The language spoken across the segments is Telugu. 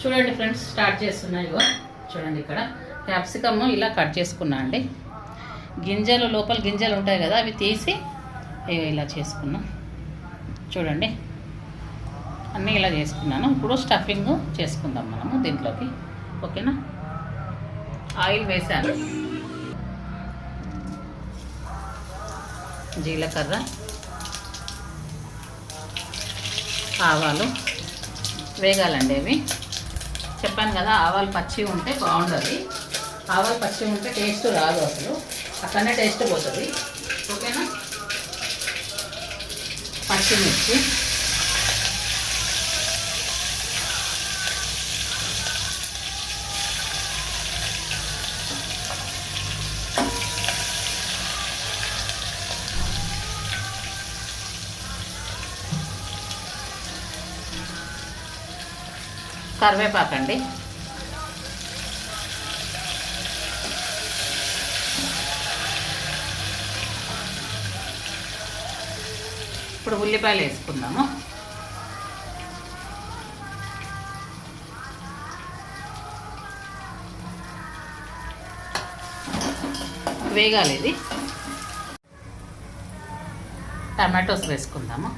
చూడండి ఫ్రెండ్స్, స్టార్ట్ చేస్తున్నా. ఇగో చూడండి, ఇక్కడ క్యాప్సికమ్ ఇలా కట్ చేసుకున్నా అండి. గింజలు లోపల గింజలు ఉంటాయి కదా, అవి తీసి ఇలా చేసుకున్నా. చూడండి, అన్నీ ఇలా చేసుకున్నాను. ఇప్పుడు స్టఫింగ్ చేసుకుందాం మనము దీంట్లోకి. ఓకేనా? ఆయిల్ వేసాను, జీలకర్ర, ఆవాలు వేగాలండి. అవి చెప్పాను కదా, ఆవాలు పచ్చి ఉంటే బాగుంటుంది. ఆవాలు పచ్చి ఉంటే టేస్ట్ రాదు, అసలు అక్కడనే టేస్ట్ పోతుంది. ఓకేనా? పచ్చిమిర్చి, కరివేపాకండి, ఇప్పుడు ఉల్లిపాయలు వేసుకుందాము. వేగాలి ఇది. టమాటోస్ వేసుకుందాము.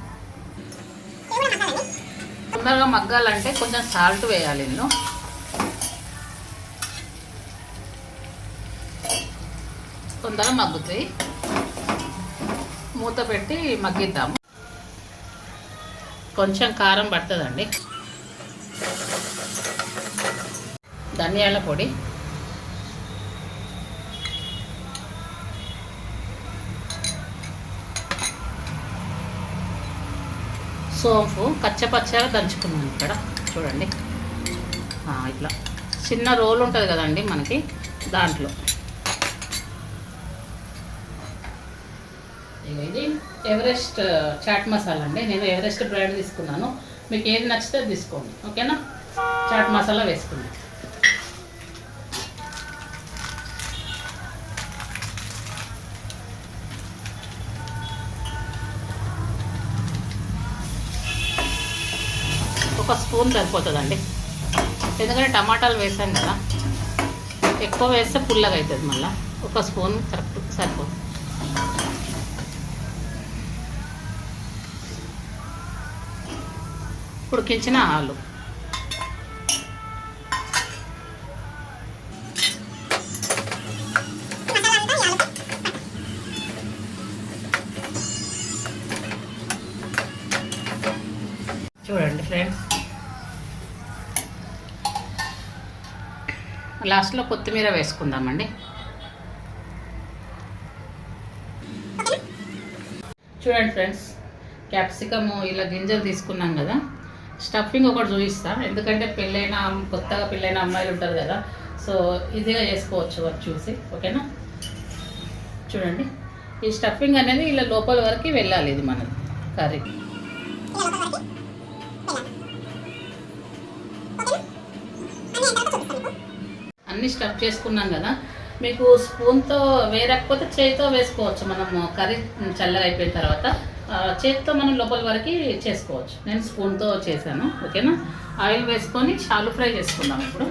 తొందరగా మగ్గాలంటే కొంచెం సాల్ట్ వేయాలి ఇందులో. తొందరగా మగ్గుతాయి. మూత పెట్టి మగ్గిద్దాము. కొంచెం కారం పడుతుందండి. ధనియాల పొడి, సోంపు కచ్చపచ్చగా దంచుకున్నాను ఇక్కడ. చూడండి, ఇట్లా చిన్న రోల్ ఉంటుంది కదండి మనకి, దాంట్లో. ఇది ఎవరెస్ట్ చాట్ మసాలా అండి. నేను ఎవరెస్ట్ బ్రాండ్ తీసుకున్నాను. మీకు ఏది నచ్చితే తీసుకోండి. ఓకేనా? చాట్ మసాలా వేసుకుంది. ఒక స్పూన్ సరిపోతుందండి, ఎందుకంటే టమాటాలు వేసాం కదా. ఎక్కువ వేస్తే పుల్లగా అవుతుంది. మళ్ళీ ఒక స్పూన్ కరెక్ట్ సరిపోతుంది. ఉడికించిన ఆలు, చూడండి ఫ్రెండ్స్, లాస్ట్లో కొత్తిమీర వేసుకుందామండి. చూడండి ఫ్రెండ్స్, క్యాప్సికమ్ ఇలా గింజలు తీసుకున్నాం కదా. స్టఫింగ్ ఒకటి చూపిస్తా, ఎందుకంటే కొత్తగా పెళ్ళైన అమ్మాయిలు ఉంటారు కదా, సో ఈజీగా చేసుకోవచ్చు అది చూసి. ఓకేనా? చూడండి, ఈ స్టఫింగ్ అనేది ఇలా లోపల వరకు వెళ్ళాలి. ఇది మనది కర్రీ. అన్నీ స్టఫ్ చేసుకున్నాం కదా. మీకు స్పూన్తో వేయకపోతే చేతితో వేసుకోవచ్చు. మనము కర్రీ చల్లగా అయిపోయిన తర్వాత చేతితో మనం లోపల వరకు చేసుకోవచ్చు. నేను స్పూన్తో చేశాను. ఓకేనా? ఆయిల్ వేసుకొని షాలు ఫ్రై చేసుకుందాం ఇప్పుడు.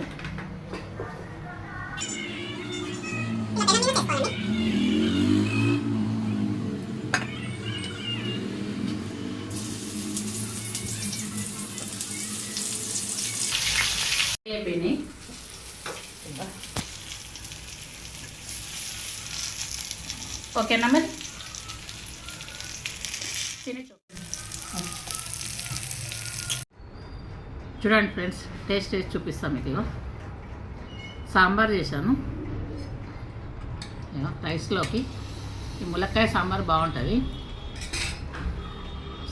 అయిపోయినాయి. ఓకేనా? మరి చూడండి ఫ్రెండ్స్, టేస్ట్ చేసి చూపిస్తాం. మీకు సాంబార్ చేశాను రైస్లోకి. ఈ ములక్కాయ సాంబార్ బాగుంటుంది.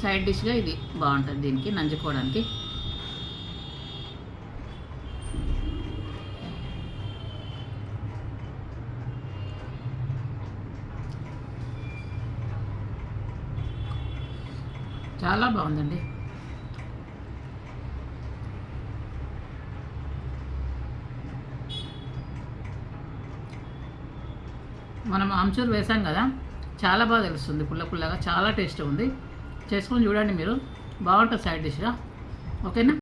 సైడ్ డిష్గా ఇది బాగుంటుంది దీనికి నంజుకోవడానికి. చాలా బాగుందండి. మనం ఆమ్చూర్ వేసాం కదా, చాలా బాగా తెలుస్తుంది. పుల్ల పుల్లగా చాలా టేస్ట్ ఉంది. చేసుకొని చూడండి మీరు, బాగుంటుంది సైడ్ డిష్గా. ఓకేనా?